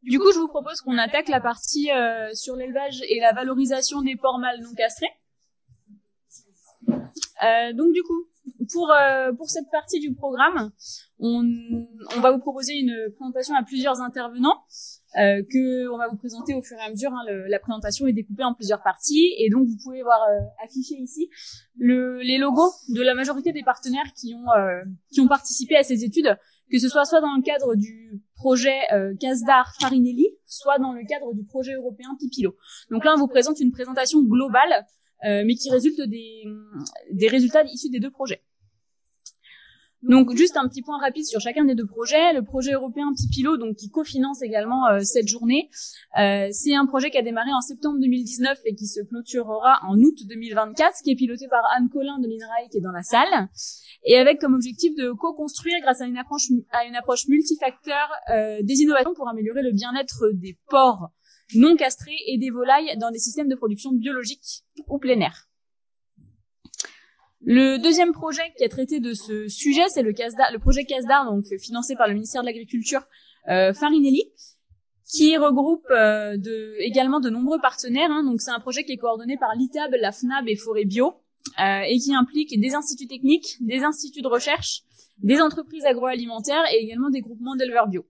Du coup, je vous propose qu'on attaque la partie sur l'élevage et la valorisation des porcs mâles non castrés. Donc du coup, pour cette partie du programme, on va vous proposer une présentation à plusieurs intervenants que on va vous présenter au fur et à mesure. La présentation est découpée en plusieurs parties et donc vous pouvez voir affiché ici les logos de la majorité des partenaires qui ont participé à ces études, que ce soit dans le cadre du projet Casdar Farinelli, soit dans le cadre du projet européen Pipilo. Donc là, on vous présente une présentation globale, mais qui résulte des résultats issus des deux projets. Donc juste un petit point rapide sur chacun des deux projets. Le projet européen Pipilo, donc qui cofinance également cette journée, c'est un projet qui a démarré en septembre 2019 et qui se clôturera en août 2024, qui est piloté par Anne Collin de l'INRAE qui est dans la salle, et avec comme objectif de co-construire grâce à une approche multifacteur des innovations pour améliorer le bien-être des porcs non castrés et des volailles dans des systèmes de production biologique ou plein air. Le deuxième projet qui a traité de ce sujet, c'est le projet Casdar, donc financé par le ministère de l'Agriculture, Farinelli, qui regroupe également de nombreux partenaires. Donc c'est un projet qui est coordonné par l'ITAB, la FNAB et Forêt Bio, et qui implique des instituts techniques, des instituts de recherche, des entreprises agroalimentaires et également des groupements d'éleveurs bio.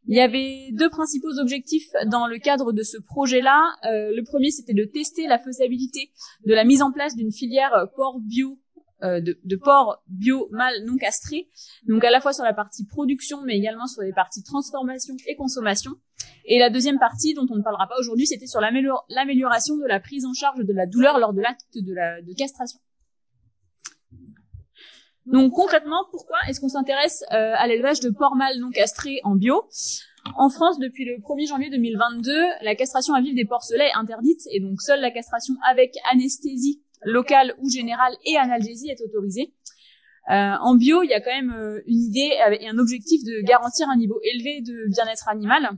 Il y avait deux principaux objectifs dans le cadre de ce projet-là. Le premier, c'était de tester la faisabilité de la mise en place d'une filière porc bio, de porcs bio mâles non castrés, donc à la fois sur la partie production, mais également sur les parties transformation et consommation. Et la deuxième partie, dont on ne parlera pas aujourd'hui, c'était sur l'amélioration de la prise en charge de la douleur lors de l'acte de castration. Donc concrètement, pourquoi est-ce qu'on s'intéresse à l'élevage de porcs mâles non castrés en bio? En France, depuis le 1er janvier 2022, la castration à vif des porcelets est interdite, et donc seule la castration avec anesthésie locale ou générale et analgésie est autorisée. En bio, il y a quand même une idée et un objectif de garantir un niveau élevé de bien-être animal,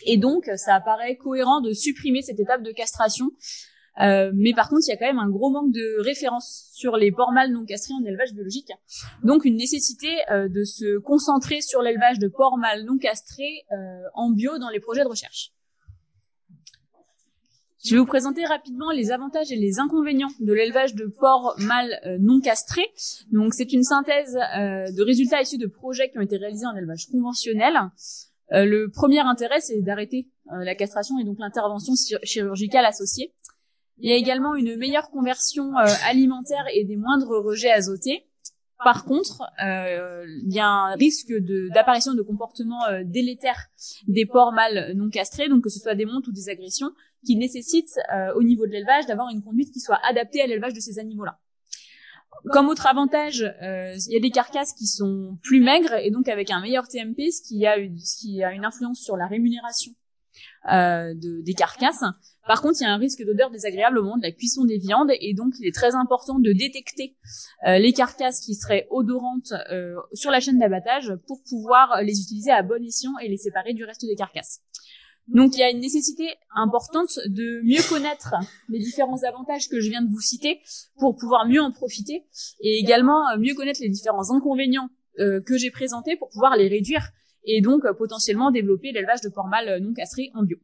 et donc ça apparaît cohérent de supprimer cette étape de castration. Mais par contre, il y a quand même un gros manque de références sur les porcs mâles non castrés en élevage biologique. Donc une nécessité de se concentrer sur l'élevage de porcs mâles non castrés en bio dans les projets de recherche. Je vais vous présenter rapidement les avantages et les inconvénients de l'élevage de porcs mâles non castrés. Donc c'est une synthèse de résultats issus de projets qui ont été réalisés en élevage conventionnel. Le premier intérêt, c'est d'arrêter la castration et donc l'intervention chirurgicale associée. Il y a également une meilleure conversion alimentaire et des moindres rejets azotés. Par contre, il y a un risque d'apparition de comportements délétères des porcs mâles non castrés, donc que ce soit des montes ou des agressions, qui nécessitent au niveau de l'élevage d'avoir une conduite qui soit adaptée à l'élevage de ces animaux-là. Comme autre avantage, il y a des carcasses qui sont plus maigres et donc avec un meilleur TMP, ce qui a une influence sur la rémunération des carcasses. Par contre, il y a un risque d'odeur désagréable au moment de la cuisson des viandes, et donc il est très important de détecter les carcasses qui seraient odorantes sur la chaîne d'abattage pour pouvoir les utiliser à bon escient et les séparer du reste des carcasses. Donc il y a une nécessité importante de mieux connaître les différents avantages que je viens de vous citer pour pouvoir mieux en profiter, et également mieux connaître les différents inconvénients que j'ai présentés pour pouvoir les réduire et donc potentiellement développer l'élevage de porcs mâles non castrés en bio.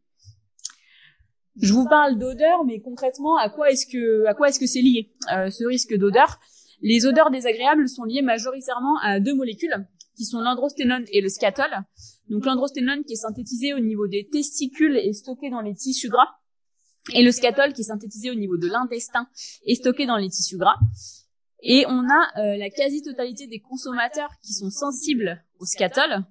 Je vous parle d'odeur, mais concrètement, à quoi est-ce que c'est lié, ce risque d'odeur? Les odeurs désagréables sont liées majoritairement à deux molécules, qui sont l'androsténone et le scatol. Donc l'androsténone qui est synthétisé au niveau des testicules et stocké dans les tissus gras, et le scatol qui est synthétisé au niveau de l'intestin et stocké dans les tissus gras. Et on a la quasi-totalité des consommateurs qui sont sensibles au scatol.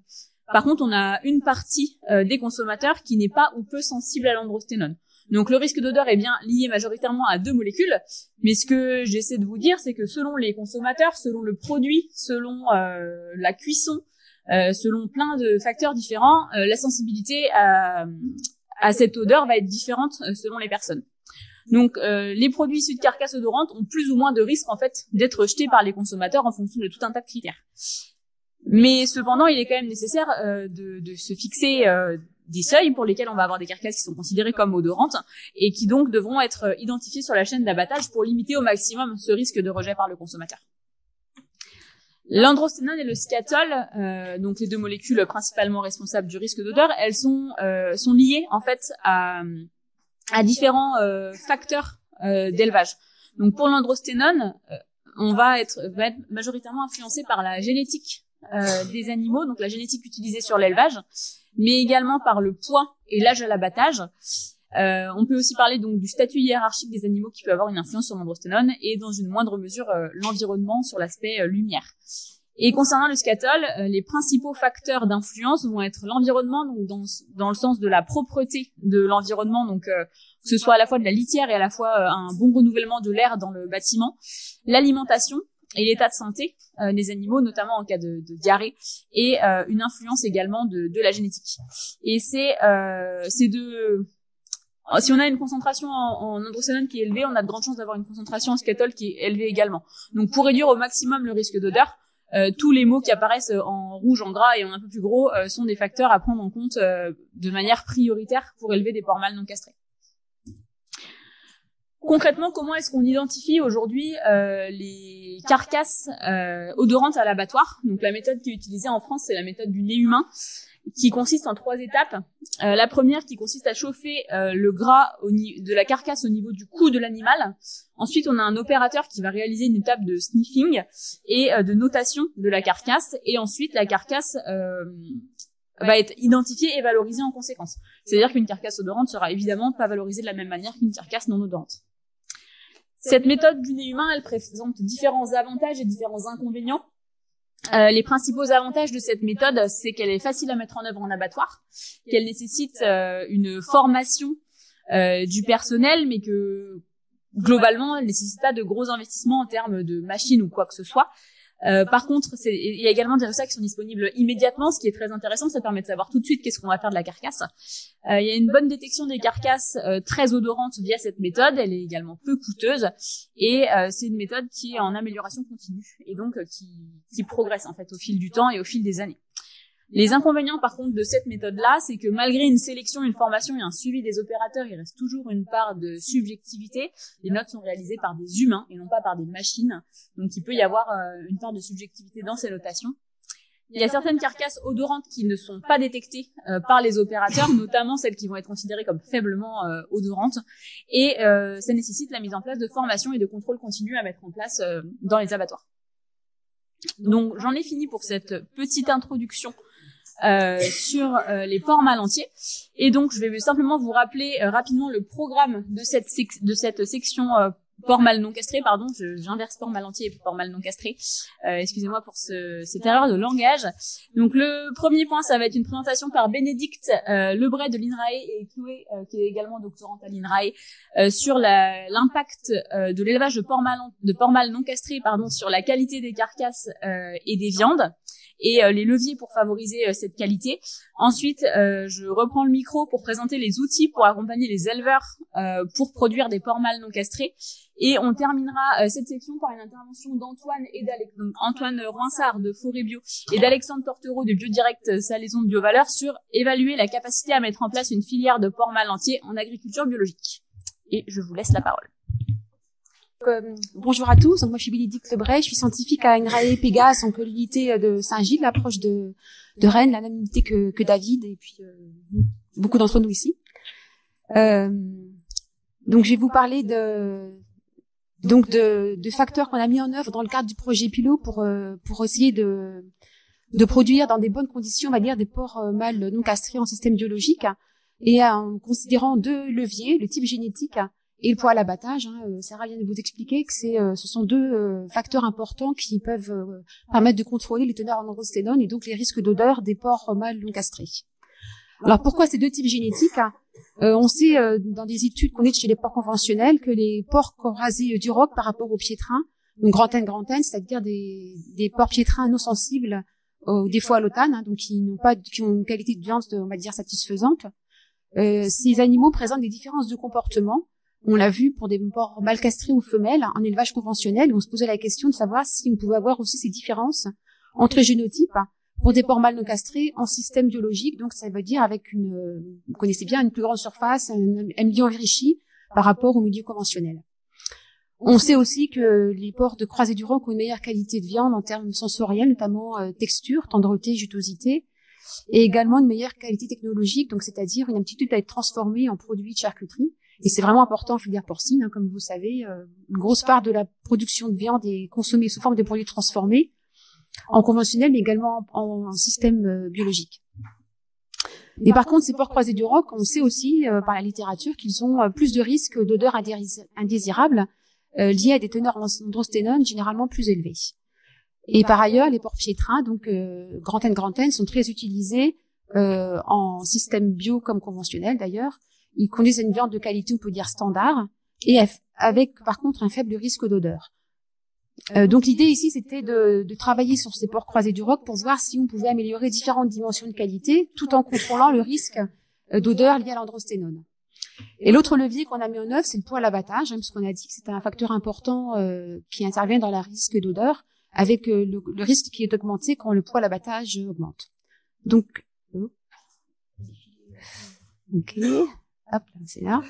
Par contre, on a une partie des consommateurs qui n'est pas ou peu sensible à l'androsténone. Donc le risque d'odeur est bien lié majoritairement à deux molécules, mais ce que j'essaie de vous dire, c'est que selon les consommateurs, selon le produit, selon la cuisson, selon plein de facteurs différents, la sensibilité à cette odeur va être différente selon les personnes. Donc les produits issus de carcasses odorantes ont plus ou moins de risques en fait d'être rejetés par les consommateurs en fonction de tout un tas de critères. Mais cependant, il est quand même nécessaire de se fixer des seuils pour lesquels on va avoir des carcasses qui sont considérées comme odorantes et qui donc devront être identifiées sur la chaîne d'abattage pour limiter au maximum ce risque de rejet par le consommateur. L'androsténone et le scatol, donc les deux molécules principalement responsables du risque d'odeur, elles sont liées en fait à différents facteurs d'élevage. Donc pour l'androsténone, on va être majoritairement influencé par la génétique des animaux, donc la génétique utilisée sur l'élevage, mais également par le poids et l'âge à l'abattage. On peut aussi parler donc du statut hiérarchique des animaux qui peut avoir une influence sur l'androsténone et dans une moindre mesure l'environnement sur l'aspect lumière. Et concernant le scatol, les principaux facteurs d'influence vont être l'environnement, donc dans le sens de la propreté de l'environnement, donc que ce soit à la fois de la litière et à la fois un bon renouvellement de l'air dans le bâtiment, l'alimentation et l'état de santé des animaux, notamment en cas de diarrhée, et une influence également de la génétique. Et c'est si on a une concentration en androsténone qui est élevée, on a de grandes chances d'avoir une concentration en scatol qui est élevée également. Donc pour réduire au maximum le risque d'odeur, tous les mots qui apparaissent en rouge, en gras et en un peu plus gros sont des facteurs à prendre en compte de manière prioritaire pour élever des porcs mâles non castrés. Concrètement, comment est-ce qu'on identifie aujourd'hui les carcasses odorantes à l'abattoir? Donc la méthode qui est utilisée en France, c'est la méthode du nez humain, qui consiste en 3 étapes. La première qui consiste à chauffer le gras de la carcasse au niveau du cou de l'animal. Ensuite, on a un opérateur qui va réaliser une étape de sniffing et de notation de la carcasse. Et ensuite, la carcasse va être identifiée et valorisée en conséquence. C'est-à-dire qu'une carcasse odorante sera évidemment pas valorisée de la même manière qu'une carcasse non odorante. Cette méthode du nez humain, elle présente différents avantages et différents inconvénients. Les principaux avantages de cette méthode, c'est qu'elle est facile à mettre en œuvre en abattoir, qu'elle nécessite une formation du personnel, mais que globalement, elle ne nécessite pas de gros investissements en termes de machines ou quoi que ce soit. Par contre, il y a également des résultats qui sont disponibles immédiatement, ce qui est très intéressant, ça permet de savoir tout de suite qu'est-ce qu'on va faire de la carcasse. Il y a une bonne détection des carcasses très odorantes via cette méthode, elle est également peu coûteuse et c'est une méthode qui est en amélioration continue et donc qui progresse en fait au fil du temps et au fil des années. Les inconvénients par contre de cette méthode-là, c'est que malgré une sélection, une formation et un suivi des opérateurs, il reste toujours une part de subjectivité. Les notes sont réalisées par des humains et non pas par des machines, donc il peut y avoir une part de subjectivité dans ces notations. Il y a certaines carcasses odorantes qui ne sont pas détectées par les opérateurs, notamment celles qui vont être considérées comme faiblement odorantes, et ça nécessite la mise en place de formation et de contrôle continu à mettre en place dans les abattoirs. Donc j'en ai fini pour cette petite introduction sur les porcs mâles entiers. Et donc, je vais simplement vous rappeler rapidement le programme de cette section porcs mâles non castrés. Pardon, j'inverse porcs mâles entiers et porcs mâles non castrés. Excusez-moi pour cette erreur de langage. Donc, le premier point, ça va être une présentation par Bénédicte Lebray de l'INRAE et Chloé, qui est également doctorante à l'INRAE, sur l'impact de l'élevage de porcs mâles non castrés, sur la qualité des carcasses et des viandes, et les leviers pour favoriser cette qualité. Ensuite, je reprends le micro pour présenter les outils pour accompagner les éleveurs pour produire des porcs mâles non castrés. Et on terminera cette section par une intervention d'Antoine donc Antoine Roinsard de Forêt Bio et d'Alexandre Tortereau de Biodirect Salaison de Biovaleur sur évaluer la capacité à mettre en place une filière de porcs mâles entiers en agriculture biologique. Et je vous laisse la parole. Bonjour à tous, donc moi je suis Bénédicte Lebray, je suis scientifique à INRAE Pégase, en unité de Saint-Gilles, l'approche de Rennes, la même unité que David et puis beaucoup d'entre nous ici. Donc je vais vous parler de facteurs qu'on a mis en œuvre dans le cadre du projet Pilot pour essayer de produire dans des bonnes conditions, on va dire, des porcs mâles non castrés en système biologique, et en considérant 2 leviers, le type génétique et le poids à l'abattage. Sarah vient de vous expliquer que ce sont 2 facteurs importants qui peuvent permettre de contrôler les teneurs en androsténone et donc les risques d'odeur des porcs mâles non castrés. Alors pourquoi ces 2 types génétiques? On sait dans des études qu'on est chez les porcs conventionnels que les porcs rasés du roc par rapport aux piétrins, donc grand N, c'est-à-dire des porcs piétrins non sensibles au défaut à l'otane, donc qui ont une qualité de viande, on va dire, satisfaisante. Ces animaux présentent des différences de comportement. On l'a vu pour des porcs mâles castrés ou femelles en élevage conventionnel, où on se posait la question de savoir si on pouvait avoir aussi ces différences entre génotypes pour des porcs mâles non castrés en système biologique. Donc ça veut dire avec vous connaissez bien, une plus grande surface, un milieu enrichi par rapport au milieu conventionnel. On sait aussi que les porcs de Croisée du Roc ont une meilleure qualité de viande en termes sensoriels, notamment texture, tendreté, jutosité, et également une meilleure qualité technologique, donc c'est-à-dire une aptitude à être transformée en produits de charcuterie. Et c'est vraiment important en filière porcine, hein, comme vous savez, une grosse part de la production de viande est consommée sous forme de produits transformés, en conventionnel, mais également en système biologique. Et par contre, ces porcs Croisés du Roc, on sait aussi par la littérature qu'ils ont plus de risques d'odeurs indésirables liées à des teneurs en androsténone généralement plus élevées. Et par ailleurs, les porcs piétrins, donc Grand N, sont très utilisés en système bio comme conventionnel d'ailleurs. Ils conduisent à une viande de qualité, on peut dire standard, et avec par contre un faible risque d'odeur. Donc l'idée ici, c'était de travailler sur ces porcs Croisés du Roc pour voir si on pouvait améliorer différentes dimensions de qualité tout en contrôlant le risque d'odeur lié à l'androsténone. Et l'autre levier qu'on a mis en œuvre, c'est le poids à l'abattage, parce qu'on a dit que c'était un facteur important qui intervient dans le risque d'odeur, avec le risque qui est augmenté quand le poids à l'abattage augmente. Donc, ok. Hop, c'est là.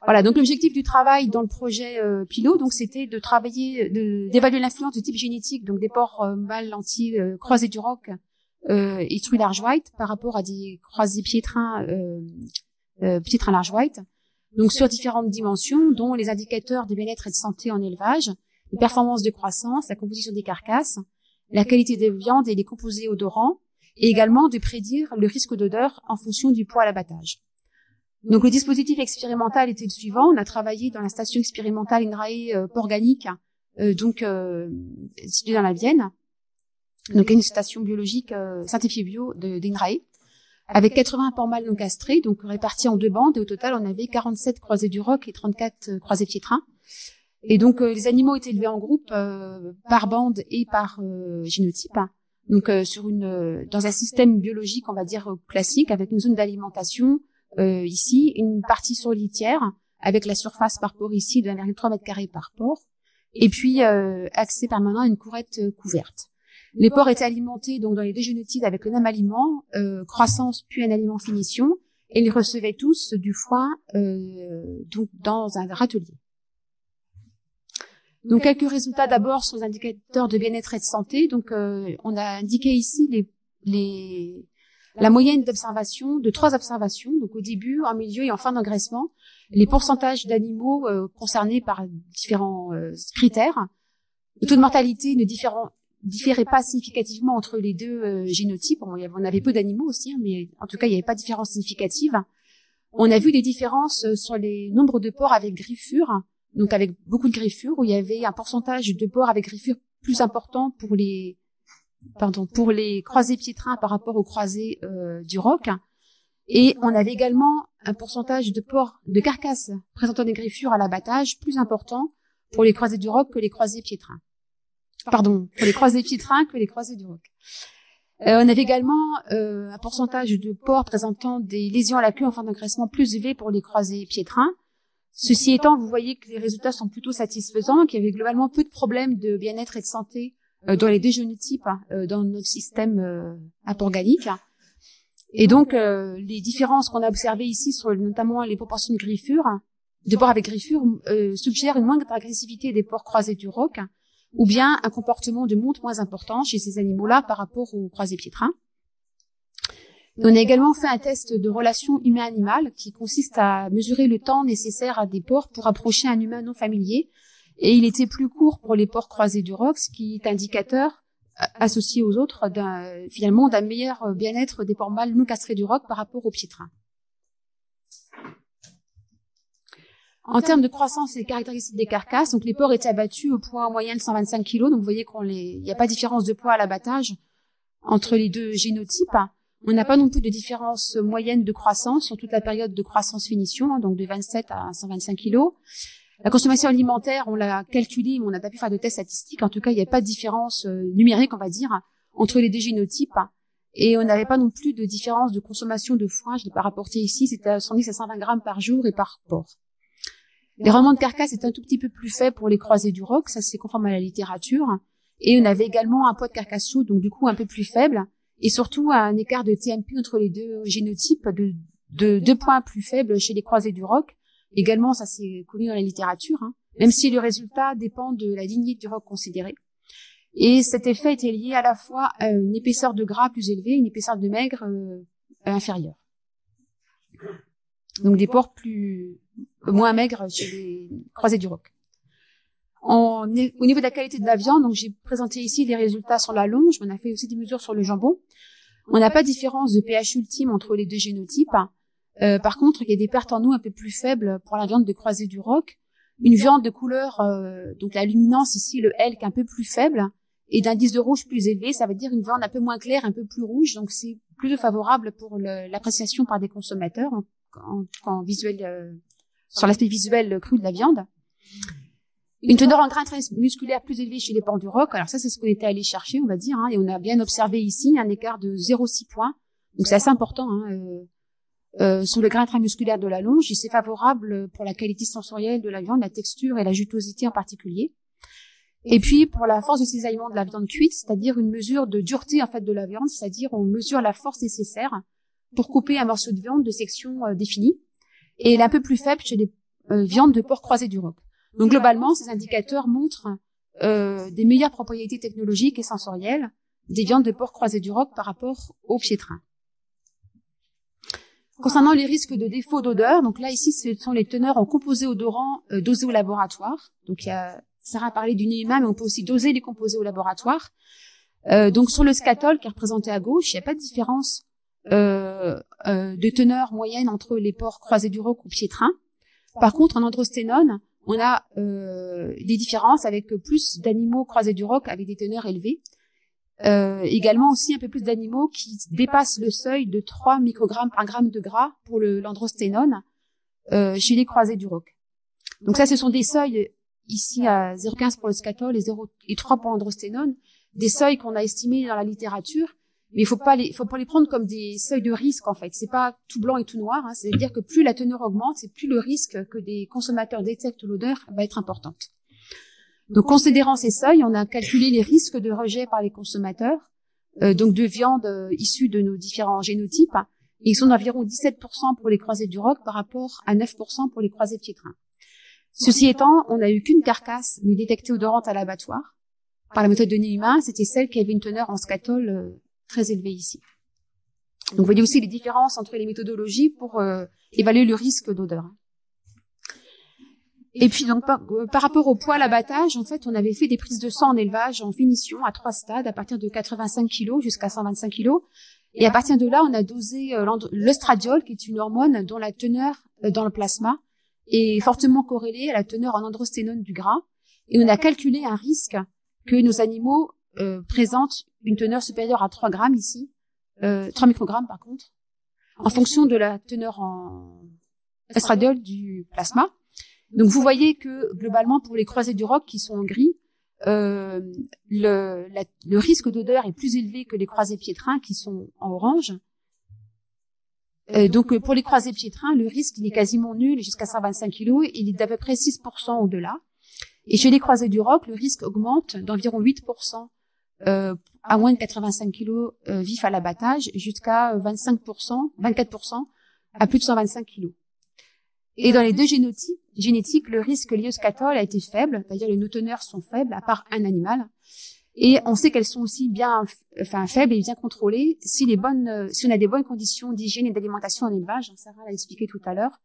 Voilà, donc l'objectif du travail dans le projet Pilot, donc c'était de travailler, d'évaluer l'influence du type génétique, donc des porcs mâles entiers Croisés du Roc et Truie large white par rapport à des croisés piétrins large white, donc sur différentes dimensions, dont les indicateurs de bien-être et de santé en élevage, les performances de croissance, la composition des carcasses, la qualité des viandes et les composés odorants, et également de prédire le risque d'odeur en fonction du poids à l'abattage. Donc le dispositif expérimental était le suivant. On a travaillé dans la station expérimentale INRAE Porganique, située dans la Vienne, donc une station biologique scientifique bio d'INRAE, avec 80 porcs mâles non castrés, donc répartis en 2 bandes. Et au total, on avait 47 Croisés du Roc et 34 Croisés piétrins. Et donc les animaux étaient élevés en groupe par bande et par génotype. Donc dans un système biologique, on va dire classique, avec une zone d'alimentation. Ici, une partie sur litière, avec la surface par porc ici de 1,3 m² par porc, et puis accès permanent à une courette couverte. Les porcs étaient alimentés donc dans les 2 génotypes avec le même aliment, croissance puis un aliment finition, et ils recevaient tous du foin donc dans un râtelier. Donc quelques résultats d'abord sur les indicateurs de bien-être et de santé. Donc on a indiqué ici la moyenne d'observation, de 3 observations, donc au début, en milieu et en fin d'engraissement, les pourcentages d'animaux concernés par différents critères. Le taux de mortalité ne différait pas significativement entre les 2 génotypes. On avait peu d'animaux aussi, hein, mais en tout cas, il n'y avait pas de différence significative. On a vu des différences sur les nombres de porcs avec griffures, donc avec beaucoup de griffures, où il y avait un pourcentage de porcs avec griffures plus important pour les croisés piétrins par rapport aux croisés du Roc. Et on avait également un pourcentage de porcs de carcasses présentant des griffures à l'abattage plus important pour les croisés du Roc que les croisés piétrins. Pour les croisés piétrins que les croisés du Roc. On avait également un pourcentage de porcs présentant des lésions à la queue en fin d'engraissement plus élevé pour les croisés piétrins. Ceci étant, vous voyez que les résultats sont plutôt satisfaisants, qu'il y avait globalement peu de problèmes de bien-être et de santé dans les 2 génotypes dans notre système organique. Et donc les différences qu'on a observées ici sur notamment les proportions de porcs avec griffures suggèrent une moindre agressivité des porcs croisés du Roc, ou bien un comportement de monte moins important chez ces animaux-là par rapport aux croisés piétrins. Et on a également fait un test de relation humain-animal qui consiste à mesurer le temps nécessaire à des porcs pour approcher un humain non familier. Et il était plus court pour les porcs croisés du Roc, ce qui est indicateur, associé aux autres, d'un meilleur bien-être des porcs mâles non castrés du Roc par rapport aux piétrins. En termes de croissance et des caractéristiques des carcasses, donc les porcs étaient abattus au poids moyen de 125 kg, donc vous voyez il n'y a pas de différence de poids à l'abattage entre les 2 génotypes. On n'a pas non plus de différence moyenne de croissance sur toute la période de croissance-finition, donc de 27 à 125 kg. La consommation alimentaire, on l'a calculée, mais on n'a pas pu faire de tests statistiques. En tout cas, il n'y a pas de différence numérique, on va dire, entre les 2 génotypes. Et on n'avait pas non plus de différence de consommation de foin. Je ne l'ai pas rapporté ici. C'était 110 à 120 grammes par jour et par porc. Les rendements de carcasse étaient un tout petit peu plus faibles pour les croisés du Roc. Ça, c'est conforme à la littérature. Et on avait également un poids de carcasse chaude, donc du coup un peu plus faible. Et surtout un écart de TMP entre les 2 génotypes de 2 points plus faibles chez les croisés du Roc. Également, ça c'est connu dans la littérature, hein. même si le résultat dépend de la lignée du roc considérée. Et cet effet était lié à la fois à une épaisseur de gras plus élevée et une épaisseur de maigre inférieure. Donc des pores moins maigres chez les croisés du roc. Au niveau de la qualité de la viande, donc j'ai présenté ici les résultats sur la longe, on a fait aussi des mesures sur le jambon. On n'a pas de différence de pH ultime entre les deux génotypes. Par contre, il y a des pertes en eau un peu plus faibles pour la viande de croisés du roc. Une viande de couleur, donc la luminance ici, le L qui est un peu plus faible, et d'indice de rouge plus élevé, ça veut dire une viande un peu moins claire, un peu plus rouge, donc c'est plus favorable pour l'appréciation par des consommateurs en visuel, sur l'aspect visuel cru de la viande. Une teneur en grains musculaires plus élevée chez les porcs du roc, alors ça c'est ce qu'on était allé chercher, on va dire, et on a bien observé ici un écart de 0,6 points, donc c'est assez important sur le grain intramusculaire de la longe, et c'est favorable pour la qualité sensorielle de la viande, la texture et la jutosité en particulier. Et puis pour la force de cisaillement de la viande cuite, c'est-à-dire une mesure de dureté en fait de la viande, c'est-à-dire on mesure la force nécessaire pour couper un morceau de viande de section définie, et elle est un peu plus faible chez les viandes de porc croisés du roc. Donc globalement, ces indicateurs montrent des meilleures propriétés technologiques et sensorielles des viandes de porc croisés du roc par rapport au piétrin. Concernant les risques de défaut d'odeur, donc là ici ce sont les teneurs en composés odorants dosés au laboratoire. Donc il y a Sarah a parlé du nez humain, mais on peut aussi doser les composés au laboratoire. Donc sur le scatol qui est représenté à gauche, il n'y a pas de différence de teneur moyenne entre les porcs croisés du roc ou piétrin. Par contre, en androsténone, on a des différences avec plus d'animaux croisés du roc avec des teneurs élevées. Également aussi un peu plus d'animaux qui dépassent le seuil de 3 microgrammes par gramme de gras pour l'androsténone chez les croisés du roc. Donc ça, ce sont des seuils ici à 0,15 pour le scatol et 3 pour l'androsténone, des seuils qu'on a estimés dans la littérature, mais il faut pas les prendre comme des seuils de risque en fait. C'est pas tout blanc et tout noir, hein. C'est-à-dire que plus la teneur augmente, et plus le risque que des consommateurs détectent l'odeur va être importante. Donc, considérant ces seuils, on a calculé les risques de rejet par les consommateurs, donc de viande issue de nos différents génotypes, et ils sont d'environ 17% pour les croisés du roc par rapport à 9% pour les croisés piétrins. Ceci étant, on n'a eu qu'une carcasse de détectée odorante à l'abattoir. Par la méthode de nez humain, c'était celle qui avait une teneur en scatol très élevée ici. Donc, vous voyez aussi les différences entre les méthodologies pour évaluer le risque d'odeur. Et puis donc par rapport au poids à l'abattage, en fait, on avait fait des prises de sang en élevage en finition à 3 stades, à partir de 85 kg jusqu'à 125 kg. Et à partir de là, on a dosé l'œstradiol, qui est une hormone dont la teneur dans le plasma est fortement corrélée à la teneur en androsténone du gras. Et on a calculé un risque que nos animaux présentent une teneur supérieure à 3 grammes ici, 3 microgrammes par contre, en fonction de la teneur en estradiol du plasma. Donc vous voyez que globalement pour les croisés du roc qui sont en gris, le risque d'odeur est plus élevé que les croisés piétrins qui sont en orange. Donc pour les croisés piétrins, le risque il est quasiment nul jusqu'à 125 kg, il est d'à peu près 6% au-delà. Et chez les croisés du roc, le risque augmente d'environ 8% à moins de 85 kg vifs à l'abattage, jusqu'à 24% à plus de 125 kg. Et dans les deux génétiques, le risque lié au scatol a été faible, c'est-à-dire les no-teneurs sont faibles, à part un animal. Et on sait qu'elles sont aussi bien, faibles et bien contrôlées si on a des bonnes conditions d'hygiène et d'alimentation en élevage. Sarah l'a expliqué tout à l'heure.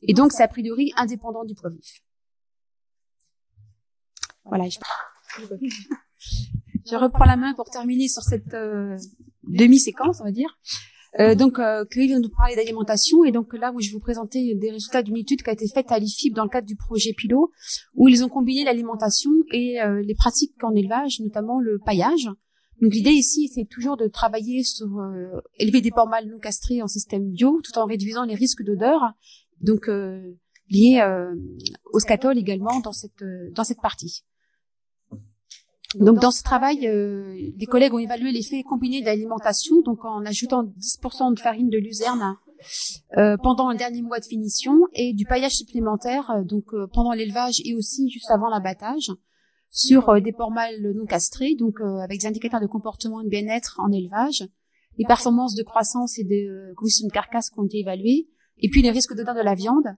Et donc, c'est a priori indépendant du poids vif. Voilà. Je reprends la main pour terminer sur cette demi-séquence, on va dire. Chloé vient de nous parler d'alimentation, et donc là où je vais vous présenter des résultats d'une étude qui a été faite à l'IFIP dans le cadre du projet Pilot, où ils ont combiné l'alimentation et les pratiques en élevage, notamment le paillage. Donc l'idée ici, c'est toujours de travailler sur élever des porcs mâles non castrés en système bio, tout en réduisant les risques d'odeur, donc liés au scatol également dans cette partie. Donc dans ce travail, les collègues ont évalué l'effet combiné de l'alimentation, donc en ajoutant 10% de farine de luzerne pendant le dernier mois de finition, et du paillage supplémentaire pendant l'élevage et aussi juste avant l'abattage sur des porcs mâles non castrés, donc avec des indicateurs de comportement et de bien-être en élevage, les performances de croissance et de composition de carcasse qui ont été évaluées, et puis les risques d'odeur de la viande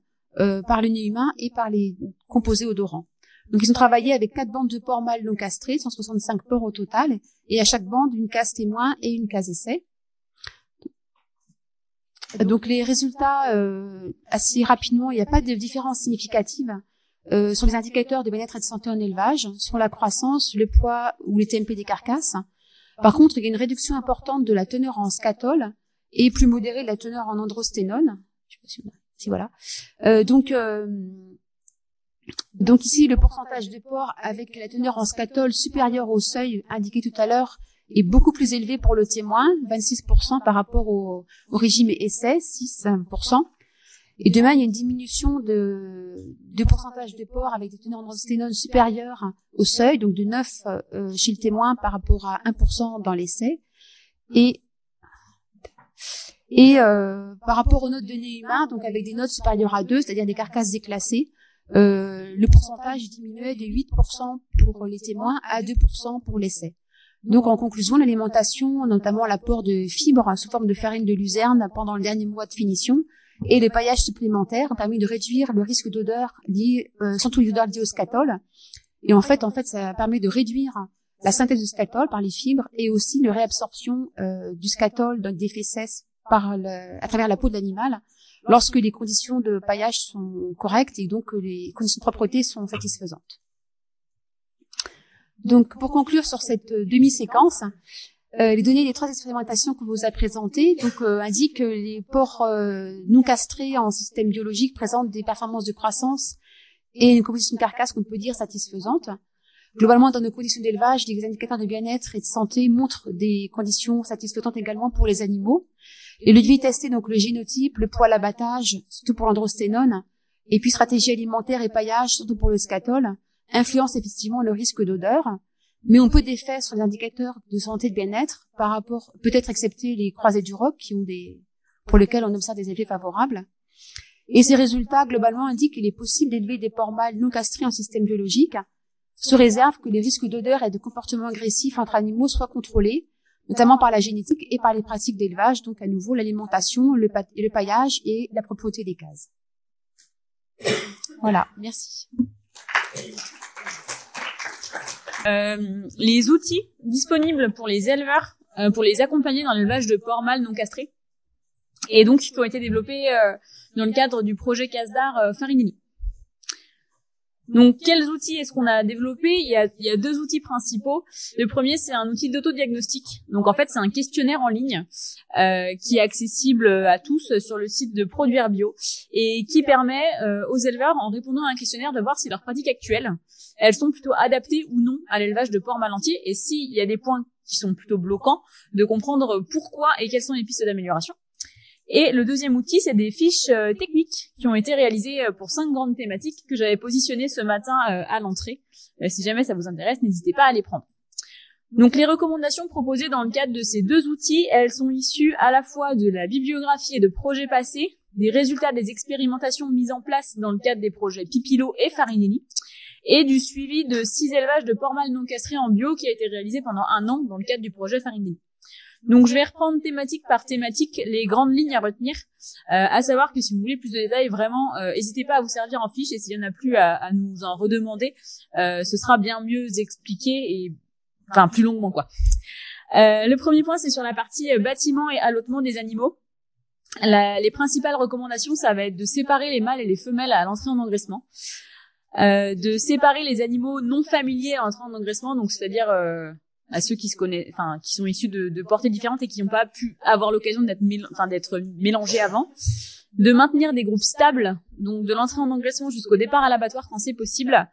par le nez humain et par les composés odorants. Donc ils ont travaillé avec 4 bandes de porcs mâles non castrés, 165 porcs au total, et à chaque bande une case témoin et une case essai. Donc les résultats, assez rapidement, il n'y a pas de différence significative sur les indicateurs de bien-être et de santé en élevage, sur la croissance, le poids ou les TMP des carcasses. Par contre, il y a une réduction importante de la teneur en scatol et plus modérée de la teneur en androsténone. Je sais pas si voilà. Donc ici, le pourcentage de porcs avec la teneur en scatol supérieure au seuil indiqué tout à l'heure est beaucoup plus élevé pour le témoin, 26% par rapport au régime essai, 6%. Et de même, il y a une diminution de pourcentage de porcs avec des teneurs en androsténone supérieures au seuil, donc de 9 chez le témoin par rapport à 1% dans l'essai. Et par rapport aux notes de nez humain, donc avec des notes supérieures à 2, c'est-à-dire des carcasses déclassées, le pourcentage diminuait de 8% pour les témoins à 2% pour l'essai. Donc en conclusion, l'alimentation, notamment l'apport de fibres sous forme de farine de luzerne pendant le dernier mois de finition et le paillage supplémentaire ont permis de réduire le risque d'odeur lié, surtout les odeurs liées au scatol. Et en fait, ça permet de réduire la synthèse de scatol par les fibres et aussi la réabsorption du scatol, donc des fesses à travers la peau de l'animal lorsque les conditions de paillage sont correctes et donc les conditions de propreté sont satisfaisantes. Donc, pour conclure sur cette demi-séquence, les données des 3 expérimentations qu'on vous a présentées indiquent que les porcs non castrés en système biologique présentent des performances de croissance et une composition de carcasse qu'on peut dire satisfaisante. Globalement, dans nos conditions d'élevage, les indicateurs de bien-être et de santé montrent des conditions satisfaisantes également pour les animaux. Les leviers testés, donc le génotype, le poids à l'abattage, surtout pour l'androsténone, et puis stratégie alimentaire et paillage, surtout pour le scatol, influence effectivement le risque d'odeur, mais on peut défaire sur les indicateurs de santé et de bien-être par rapport, peut-être excepté les croisés du Roc pour lesquels on observe des effets favorables. Et ces résultats, globalement, indiquent qu'il est possible d'élever des porcs mâles non castrés en système biologique, sous réserve que les risques d'odeur et de comportement agressif entre animaux soient contrôlés, notamment par la génétique et par les pratiques d'élevage, donc à nouveau l'alimentation, le paillage et la propreté des cases. Voilà, merci. Les outils disponibles pour les éleveurs pour les accompagner dans l'élevage de porcs mâles non castrés et donc qui ont été développés dans le cadre du projet Casdar Farinelli. Donc, quels outils est-ce qu'on a développé ? Il y a 2 outils principaux. Le premier, c'est un outil d'autodiagnostic. Donc, en fait, c'est un questionnaire en ligne qui est accessible à tous sur le site de Produire Bio et qui permet aux éleveurs, en répondant à un questionnaire, de voir si leurs pratiques actuelles, elles sont plutôt adaptées ou non à l'élevage de porcs mâles entiers et s'il y a des points qui sont plutôt bloquants, de comprendre pourquoi et quelles sont les pistes d'amélioration. Et le deuxième outil, c'est des fiches techniques qui ont été réalisées pour 5 grandes thématiques que j'avais positionnées ce matin à l'entrée. Si jamais ça vous intéresse, n'hésitez pas à les prendre. Donc les recommandations proposées dans le cadre de ces 2 outils, elles sont issues à la fois de la bibliographie et de projets passés, des résultats des expérimentations mises en place dans le cadre des projets Pipilo et Farinelli, et du suivi de 6 élevages de porcs mâles non castrés en bio qui a été réalisé pendant 1 an dans le cadre du projet Farinelli. Donc je vais reprendre thématique par thématique les grandes lignes à retenir, à savoir que si vous voulez plus de détails, vraiment, n'hésitez pas à vous servir en fiche et s'il y en a plus à nous en redemander, ce sera bien mieux expliqué et enfin plus longuement quoi. Le premier point, c'est sur la partie bâtiment et allotement des animaux. Les principales recommandations, ça va être de séparer les mâles et les femelles à l'entrée en engraissement, de séparer les animaux non familiers à l'entrée en engraissement, donc c'est-à-dire à ceux qui se connaissent, enfin qui sont issus de portées différentes et qui n'ont pas pu avoir l'occasion d'être mélangés avant, de maintenir des groupes stables, donc de l'entrée en engraissement jusqu'au départ à l'abattoir quand c'est possible,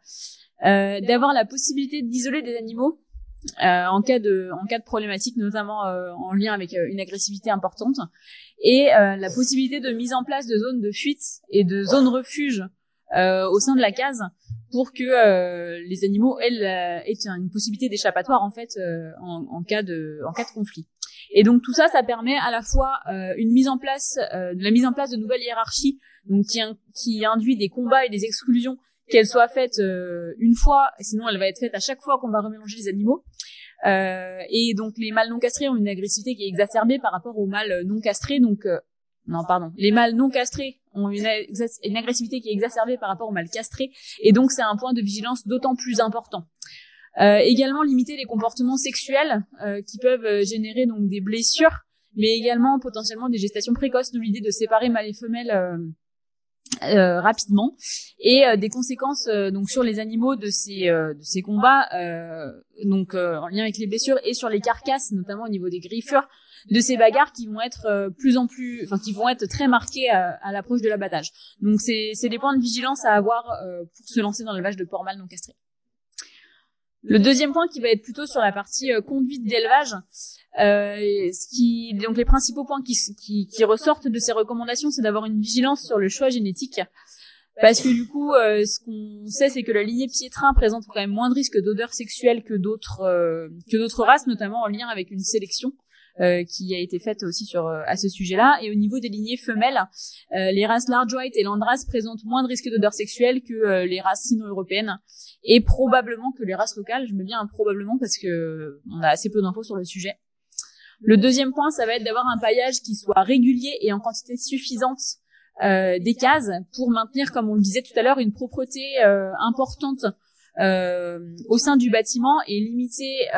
d'avoir la possibilité d'isoler des animaux en cas de problématique, notamment en lien avec une agressivité importante, et la possibilité de mise en place de zones de fuite et de zones refuge au sein de la case pour que les animaux aient une possibilité d'échappatoire en fait en cas de conflit. Et donc tout ça permet à la fois la mise en place de nouvelles hiérarchies, donc qui induit des combats et des exclusions, qu'elles soient faites une fois, sinon elle va être faite à chaque fois qu'on va remélanger les animaux. Et donc les mâles non castrés ont une agressivité qui est exacerbée par rapport aux mâles non castrés, donc les mâles non castrés ont une agressivité qui est exacerbée par rapport aux mâles castrés, et donc c'est un point de vigilance d'autant plus important. Également limiter les comportements sexuels qui peuvent générer donc des blessures, mais également potentiellement des gestations précoces, d'où l'idée de séparer mâles et femelles rapidement, et des conséquences donc sur les animaux de ces combats, en lien avec les blessures, et sur les carcasses, notamment au niveau des griffures de ces bagarres qui vont être qui vont être très marquées à l'approche de l'abattage. Donc c'est des points de vigilance à avoir pour se lancer dans l'élevage de porcs mâles non castrés. Le deuxième point qui va être plutôt sur la partie conduite d'élevage, donc les principaux points qui ressortent de ces recommandations, c'est d'avoir une vigilance sur le choix génétique, parce que du coup, ce qu'on sait, c'est que la lignée piétrin présente quand même moins de risques d'odeur sexuelle que d'autres races, notamment en lien avec une sélection qui a été faite aussi à ce sujet-là. Et au niveau des lignées femelles, les races large white et landrace présentent moins de risques d'odeur sexuelle que les races sino-européennes, et probablement que les races locales. Je mets bien un probablement parce que on a assez peu d'infos sur le sujet. Le deuxième point, ça va être d'avoir un paillage qui soit régulier et en quantité suffisante des cases pour maintenir, comme on le disait tout à l'heure, une propreté importante au sein du bâtiment, et limiter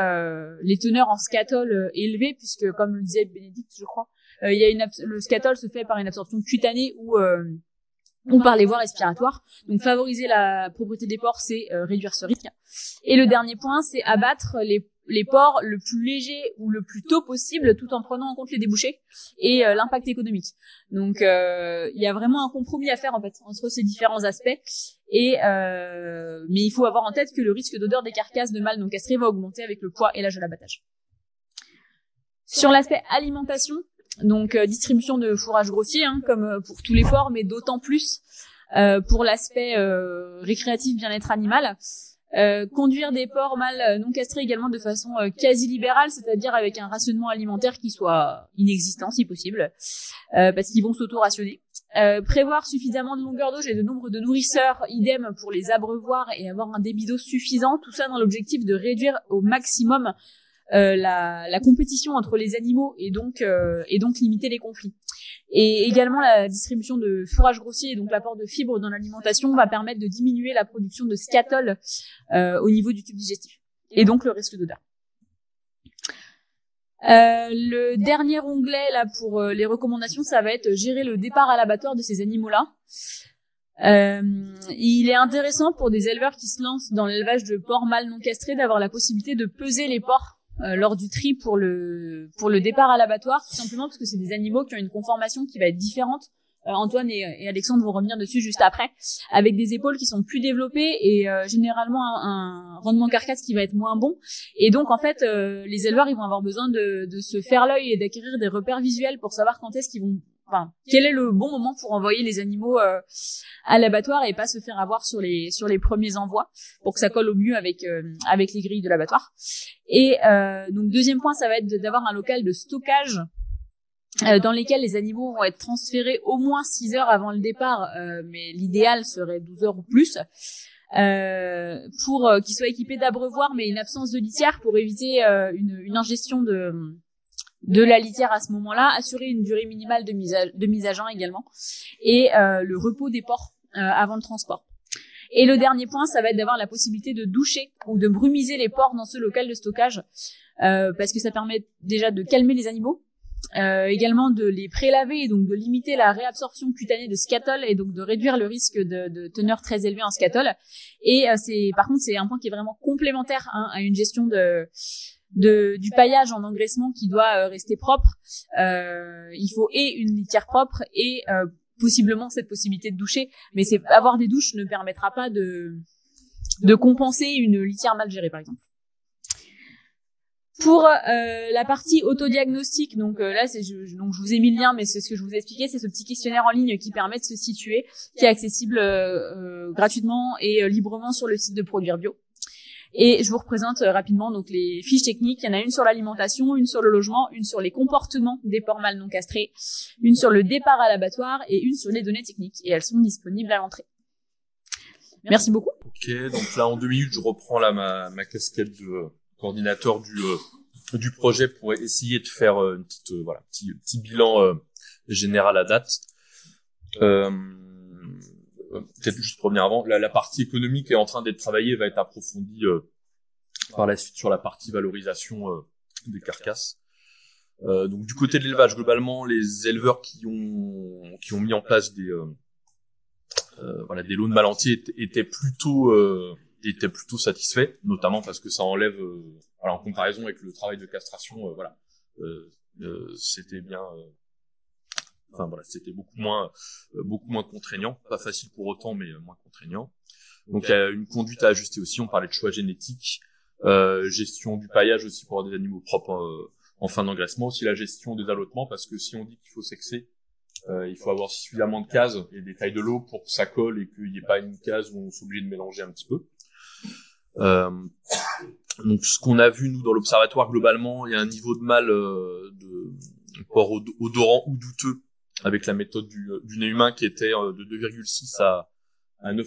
les teneurs en scatol élevées, puisque comme le disait Bénédicte, je crois, le scatol se fait par une absorption cutanée ou par les voies respiratoires. Donc favoriser la propreté des porcs, c'est réduire ce risque. Et le dernier point, c'est abattre les porcs le plus léger ou le plus tôt possible, tout en prenant en compte les débouchés et l'impact économique. Donc il y a vraiment un compromis à faire en fait entre ces différents aspects, mais il faut avoir en tête que le risque d'odeur des carcasses de mâles non castrés va augmenter avec le poids et l'âge de l'abattage. Sur l'aspect alimentation, donc distribution de fourrage grossier, comme pour tous les porcs, mais d'autant plus pour l'aspect récréatif, bien-être animal. Conduire des porcs mâles non castrés également de façon quasi libérale, c'est-à-dire avec un rationnement alimentaire qui soit inexistant si possible, parce qu'ils vont s'auto-rationner. Prévoir suffisamment de longueur d'auge et de nombre de nourrisseurs, idem pour les abreuvoirs, et avoir un débit d'eau suffisant, tout ça dans l'objectif de réduire au maximum la compétition entre les animaux, et donc limiter les conflits. Et également la distribution de fourrage grossier, et donc l'apport de fibres dans l'alimentation, va permettre de diminuer la production de scatol au niveau du tube digestif, et donc le risque d'odeur. Le dernier onglet là pour les recommandations, ça va être gérer le départ à l'abattoir de ces animaux-là. Il est intéressant pour des éleveurs qui se lancent dans l'élevage de porcs mâles non castrés d'avoir la possibilité de peser les porcs lors du tri pour le départ à l'abattoir, tout simplement parce que c'est des animaux qui ont une conformation qui va être différente. Antoine et Alexandre vont revenir dessus juste après, avec des épaules qui sont plus développées et généralement un rendement carcasse qui va être moins bon. Et donc en fait, les éleveurs ils vont avoir besoin de se faire l'œil et d'acquérir des repères visuels pour savoir quand est-ce qu'ils vont, quel est le bon moment pour envoyer les animaux à l'abattoir, et pas se faire avoir sur les premiers envois, pour que ça colle au mieux avec les grilles de l'abattoir. Et donc deuxième point, ça va être d'avoir un local de stockage dans lesquels les animaux vont être transférés au moins 6 heures avant le départ, mais l'idéal serait 12 heures ou plus, pour qu'ils soient équipés d'abreuvoirs mais une absence de litière pour éviter une ingestion de la litière à ce moment-là, assurer une durée minimale de mise à jeun également, et le repos des porcs avant le transport. Et le dernier point, ça va être d'avoir la possibilité de doucher ou de brumiser les porcs dans ce local de stockage, parce que ça permet déjà de calmer les animaux, également de les prélaver et donc de limiter la réabsorption cutanée de scatol, et donc de réduire le risque de teneur très élevée en scatol. Et par contre c'est un point qui est vraiment complémentaire à une gestion du paillage en engraissement qui doit rester propre. Il faut une litière propre et possiblement cette possibilité de doucher, mais avoir des douches ne permettra pas de compenser une litière mal gérée par exemple. Pour la partie autodiagnostic, donc là je vous ai mis le lien, mais c'est ce que je vous ai expliqué, c'est ce petit questionnaire en ligne qui permet de se situer, qui est accessible gratuitement et librement sur le site de Produire Bio. Et je vous représente rapidement donc les fiches techniques. Il y en a une sur l'alimentation, une sur le logement, une sur les comportements des porcs mâles non castrés, une sur le départ à l'abattoir et une sur les données techniques. Et elles sont disponibles à l'entrée. Merci beaucoup. Ok, donc là en 2 minutes, je reprends là ma casquette de coordinateur du projet pour essayer de faire une petite petit bilan général à date. Peut-être juste pour revenir avant, la partie économique est en train d'être travaillée, va être approfondie par la suite sur la partie valorisation des carcasses. Donc du côté de l'élevage, globalement, les éleveurs qui ont mis en place des lots de mal entiers étaient plutôt satisfaits, notamment parce que ça enlève, en comparaison avec le travail de castration, c'était bien. C'était beaucoup moins contraignant, pas facile pour autant, mais moins contraignant. Donc il y a une conduite à ajuster aussi. On parlait de choix génétique, gestion du paillage aussi pour avoir des animaux propres en fin d'engraissement, aussi la gestion des allottements, parce que si on dit qu'il faut sexer, il faut avoir suffisamment de cases et des tailles de lot pour que ça colle et qu'il n'y ait pas une case où on s'oblige de mélanger un petit peu. Donc ce qu'on a vu nous dans l'observatoire, globalement, il y a un niveau de mâle de porc odorant ou douteux avec la méthode du nez humain qui était de 2,6 à 9%.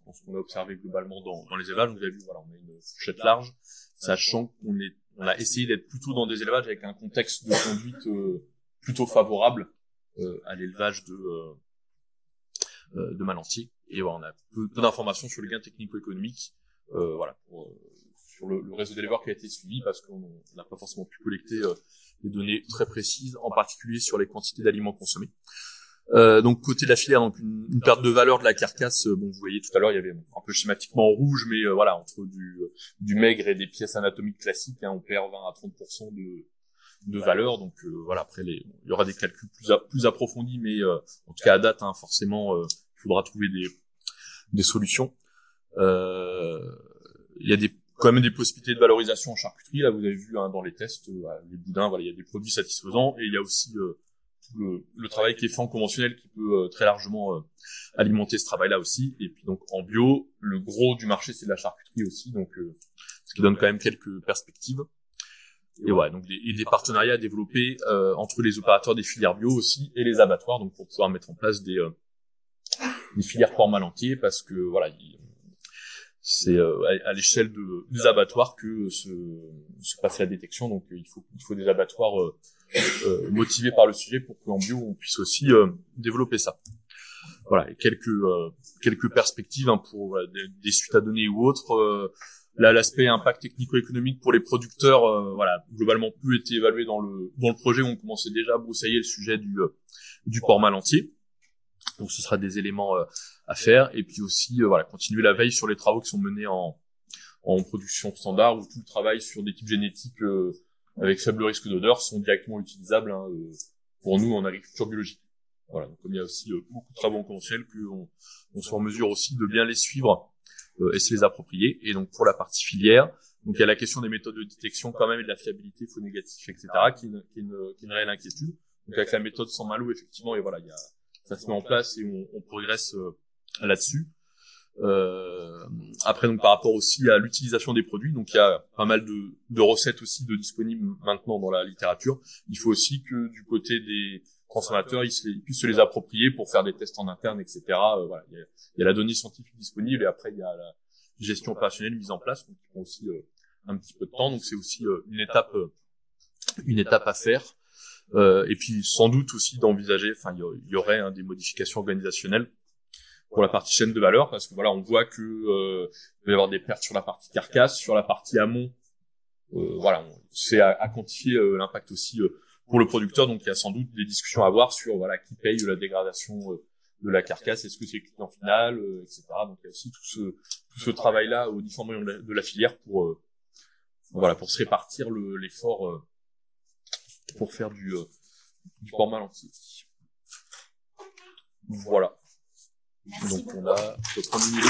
Dans ce qu'on a observé globalement dans les élevages. Vous avez vu, voilà, on a une fourchette large, sachant qu'on a essayé d'être plutôt dans des élevages avec un contexte de conduite plutôt favorable à l'élevage de mâles entiers. Et voilà, on a peu d'informations sur les gains technico-économiques, sur le réseau d'éleveurs qui a été suivi, parce qu'on n'a pas forcément pu collecter des données très précises, en particulier sur les quantités d'aliments consommés. Donc côté de la filière, donc une perte de valeur de la carcasse. Vous voyez tout à l'heure, il y avait un peu schématiquement en rouge, mais entre du maigre et des pièces anatomiques classiques, on perd 20 à 30% de valeur. Donc après il y aura des calculs plus approfondis, mais en tout cas à date, forcément, il faudra trouver des solutions. Il y a quand même des possibilités de valorisation en charcuterie. Là, vous avez vu dans les tests, les boudins, il y a des produits satisfaisants, et il y a aussi le travail qui est fait en conventionnel qui peut très largement alimenter ce travail-là aussi. Et puis donc en bio, le gros du marché c'est de la charcuterie aussi, donc ce qui donne quand même quelques perspectives. Et donc des partenariats à développer entre les opérateurs des filières bio aussi et les abattoirs, donc pour pouvoir mettre en place des filières porc mal entier, parce que c'est à l'échelle des abattoirs que se passe la détection. Donc il faut des abattoirs motivés par le sujet pour qu'en bio on puisse aussi développer ça. Voilà, et quelques perspectives pour des suites à donner ou autres. Là, l'aspect impact technico-économique pour les producteurs, globalement peu été évalué dans le projet où on commençait déjà à broussailler le sujet du porc mal entier. Donc ce sera des éléments à faire, et puis aussi continuer la veille sur les travaux qui sont menés en production standard, où tout le travail sur des types génétiques avec faible risque d'odeur sont directement utilisables pour nous en agriculture biologique. Voilà, donc comme il y a aussi beaucoup de travaux en conventionnel, qu'on soit en mesure aussi de bien les suivre et se les approprier. Et donc pour la partie filière, donc il y a la question des méthodes de détection quand même et de la fiabilité faux négatif, etc., qui est une réelle inquiétude. Donc avec la méthode sans malo, effectivement, et ça se met en place et on progresse là-dessus. Après, donc par rapport aussi à l'utilisation des produits, donc il y a pas mal de recettes aussi disponibles maintenant dans la littérature. Il faut aussi que du côté des consommateurs, ils puissent se les approprier pour faire des tests en interne, etc. Il y a la donnée scientifique disponible, et après il y a la gestion opérationnelle mise en place, donc qui prend aussi un petit peu de temps. Donc c'est aussi une étape à faire. Et puis sans doute aussi d'envisager, il y aurait des modifications organisationnelles pour la partie chaîne de valeur, parce que on voit que il va y avoir des pertes sur la partie carcasse, sur la partie amont. C'est à quantifier l'impact aussi pour le producteur. Donc il y a sans doute des discussions à avoir sur qui paye la dégradation de la carcasse. Est-ce que c'est le client final, etc. Donc il y a aussi tout ce travail-là aux différents maillons de la filière pour se répartir l'effort pour faire du porc mal entier. Voilà. Merci donc on peut prendre une idée.